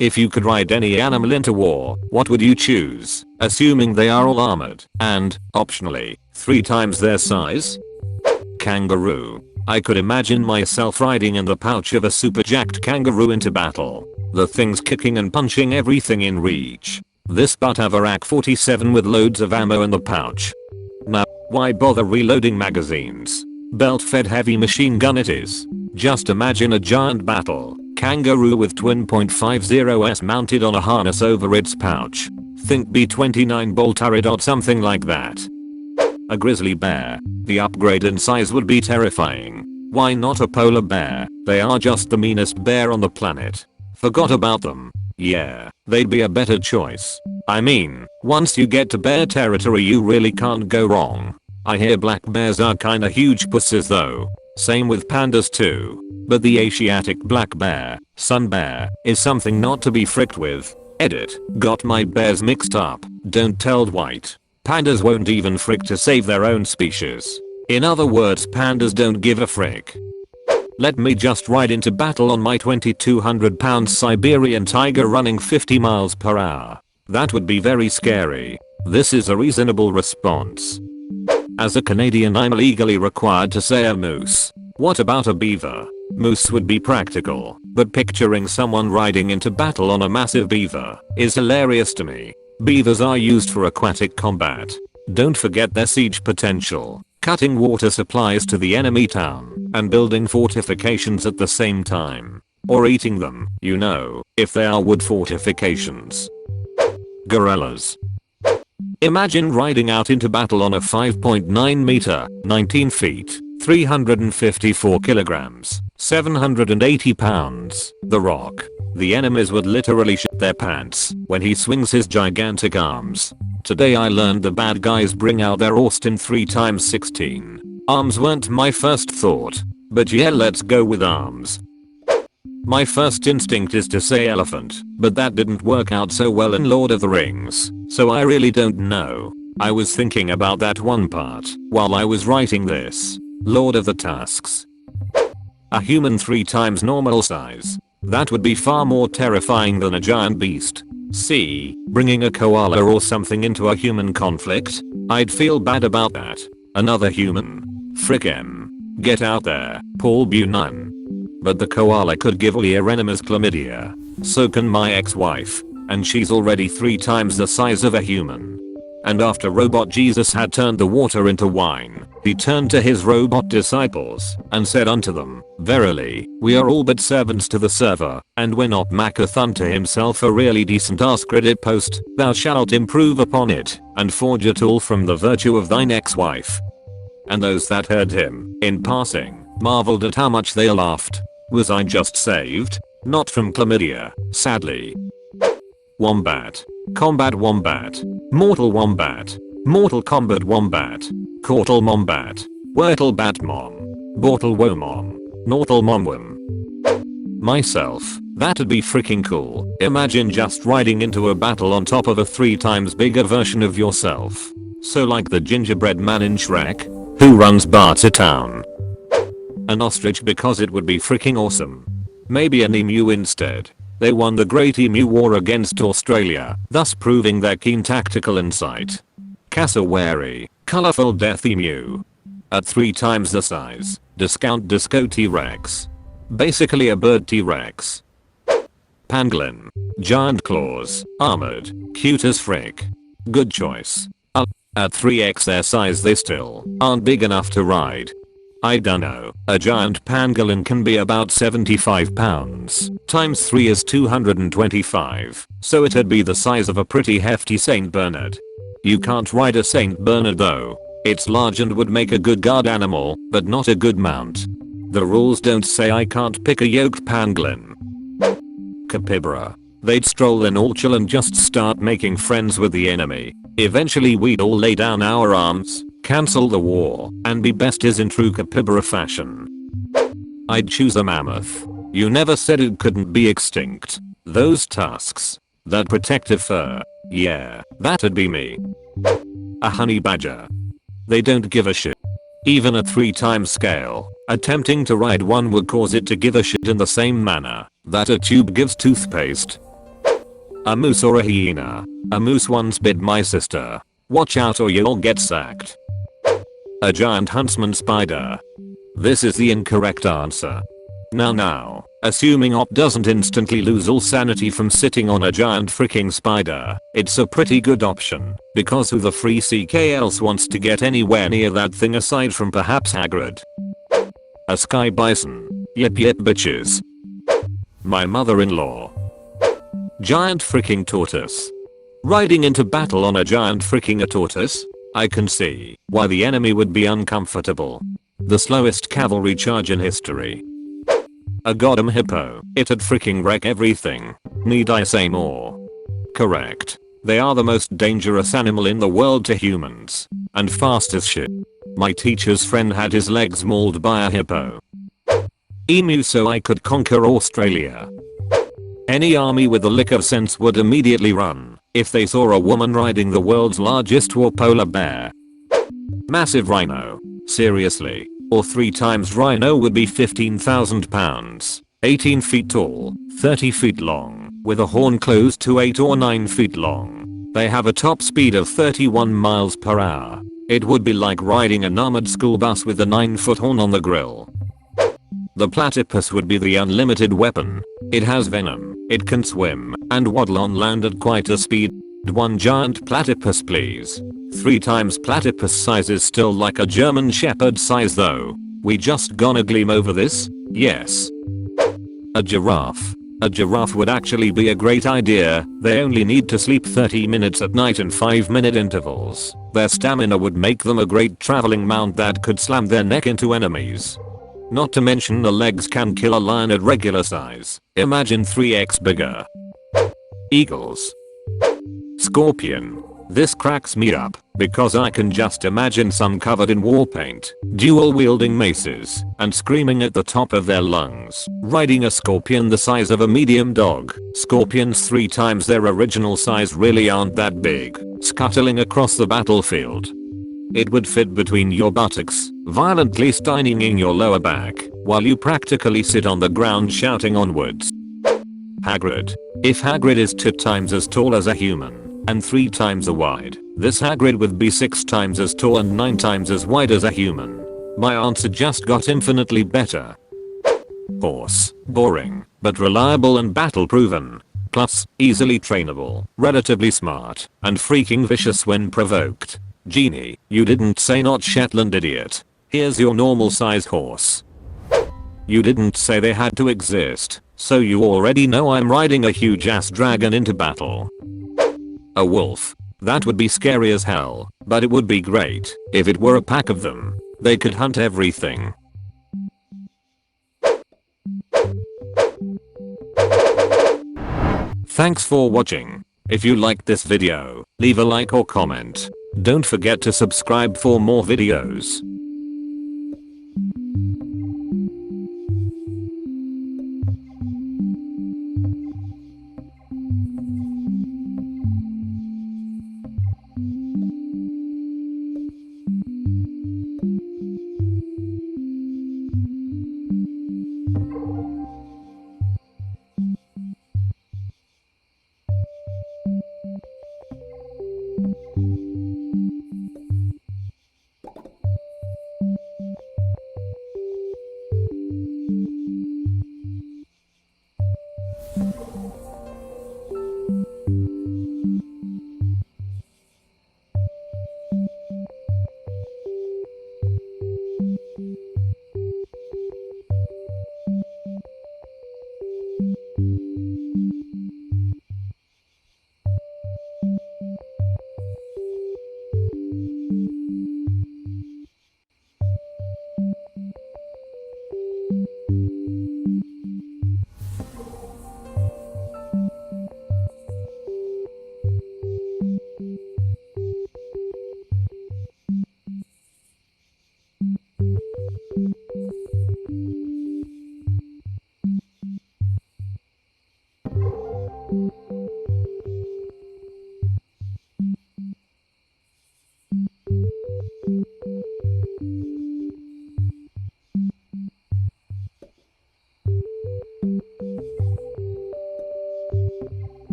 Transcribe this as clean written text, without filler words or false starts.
If you could ride any animal into war, what would you choose, assuming they are all armored, and, optionally, 3 times their size? Kangaroo. I could imagine myself riding in the pouch of a super jacked kangaroo into battle. The thing's kicking and punching everything in reach. This butt have a AK-47 with loads of ammo in the pouch. Now, why bother reloading magazines? Belt-fed heavy machine gun it is. Just imagine a giant battle. Kangaroo with twin .50s mounted on a harness over its pouch. Think B-29 bolt turret or something like that. A grizzly bear. The upgrade in size would be terrifying. Why not a polar bear? They are just the meanest bear on the planet. Forgot about them. Yeah, they'd be a better choice. I mean, once you get to bear territory you really can't go wrong. I hear black bears are kinda huge pusses though. Same with pandas too. But the Asiatic black bear, sun bear, is something not to be fricked with. Edit. Got my bears mixed up. Don't tell Dwight. Pandas won't even frick to save their own species. In other words, pandas don't give a frick. Let me just ride into battle on my 2,200-pound Siberian tiger running 50 miles per hour. That would be very scary. This is a reasonable response. As a Canadian, I'm legally required to say a moose. What about a beaver? Moose would be practical, but picturing someone riding into battle on a massive beaver is hilarious to me. Beavers are used for aquatic combat. Don't forget their siege potential, cutting water supplies to the enemy town, and building fortifications at the same time. Or eating them, you know, if they are wood fortifications. Gorillas. Imagine riding out into battle on a 5.9 meter, 19 feet, 354 kilograms, 780 pounds, The Rock. The enemies would literally shit their pants when he swings his gigantic arms. Today I learned the bad guys bring out their Austin 3x16. Arms weren't my first thought, but yeah, let's go with arms. My first instinct is to say elephant, but that didn't work out so well in Lord of the Rings, so I really don't know. I was thinking about that one part while I was writing this. Lord of the Tusks. A human 3 times normal size. That would be far more terrifying than a giant beast. See, bringing a koala or something into a human conflict? I'd feel bad about that. Another human? Frick em. Get out there, Paul Bunyan. But the koala could give all your enemies chlamydia. So can my ex-wife. And she's already 3 times the size of a human. And after Robot Jesus had turned the water into wine, he turned to his robot disciples and said unto them, Verily, we are all but servants to the server, and when not maketh unto himself a really decent AskReddit post, thou shalt improve upon it, and forge it all from the virtue of thine ex-wife. And those that heard him, in passing, marveled at how much they laughed. Was I just saved? Not from chlamydia, sadly. Wombat. Combat wombat. Mortal wombat. Mortal combat wombat. Cortal mombat. Wurtle batmom. Bortal womom. Nortal momwom. Myself. That'd be freaking cool. Imagine just riding into a battle on top of a 3 times bigger version of yourself. So like the gingerbread man in Shrek, who runs bar to town. An ostrich because it would be freaking awesome. Maybe an emu instead. They won the Great Emu War against Australia, thus proving their keen tactical insight. Cassowary, colorful death emu. At 3 times the size, discount disco T-Rex. Basically a bird T-Rex. Pangolin, giant claws, armored, cute as frick. Good choice. At 3x their size they still aren't big enough to ride. I dunno, a giant pangolin can be about 75 pounds, times 3 is 225, so it'd be the size of a pretty hefty Saint Bernard. You can't ride a Saint Bernard though. It's large and would make a good guard animal, but not a good mount. The rules don't say I can't pick a yoked pangolin. Capybara. They'd stroll in all chill and just start making friends with the enemy. Eventually we'd all lay down our arms, cancel the war, and be besties in true capybara fashion. I'd choose a mammoth. You never said it couldn't be extinct. Those tusks. That protective fur. Yeah, that'd be me. A honey badger. They don't give a shit. Even at 3 times scale, attempting to ride one would cause it to give a shit in the same manner that a tube gives toothpaste. A moose or a hyena? A moose once bit my sister. Watch out or you'll get sacked. A giant huntsman spider. This is the incorrect answer. Now, assuming Op doesn't instantly lose all sanity from sitting on a giant freaking spider, it's a pretty good option, because who the free CK else wants to get anywhere near that thing aside from perhaps Hagrid? A sky bison. Yep bitches. My mother-in-law. Giant freaking tortoise. Riding into battle on a giant freaking tortoise? I can see why the enemy would be uncomfortable. The slowest cavalry charge in history. A goddamn hippo. It'd freaking wreck everything. Need I say more? Correct. They are the most dangerous animal in the world to humans. And fast as shit. My teacher's friend had his legs mauled by a hippo. Emu so I could conquer Australia. Any army with a lick of sense would immediately run if they saw a woman riding the world's largest war polar bear. Massive rhino. Seriously. Or 3 times rhino would be 15,000 pounds, 18 feet tall, 30 feet long, with a horn close to 8 or 9 feet long. They have a top speed of 31 miles per hour. It would be like riding an armored school bus with a 9-foot horn on the grill. The platypus would be the unlimited weapon. It has venom, it can swim, and waddle on land at quite a speed. One giant platypus please. 3 times platypus size is still like a German shepherd size though. We just gonna gleam over this? Yes. A giraffe. A giraffe would actually be a great idea. They only need to sleep 30 minutes at night in 5-minute intervals. Their stamina would make them a great traveling mount that could slam their neck into enemies. Not to mention the legs can kill a lion at regular size. Imagine 3x bigger. Eagles. Scorpion. This cracks me up because I can just imagine some covered in war paint, dual wielding maces, and screaming at the top of their lungs, riding a scorpion the size of a medium dog. Scorpions 3 times their original size really aren't that big, scuttling across the battlefield. It would fit between your buttocks, violently stymieing your lower back, while you practically sit on the ground shouting onwards. Hagrid. If Hagrid is 2 times as tall as a human, and 3 times as wide, this Hagrid would be 6 times as tall and 9 times as wide as a human. My answer just got infinitely better. Horse. Boring, but reliable and battle proven. Plus, easily trainable, relatively smart, and freaking vicious when provoked. Genie, you didn't say not Shetland idiot. Here's your normal size horse. You didn't say they had to exist, so you already know I'm riding a huge ass dragon into battle. A wolf. That would be scary as hell, but it would be great if it were a pack of them. They could hunt everything. Thanks for watching. If you liked this video, leave a like or comment. Don't forget to subscribe for more videos.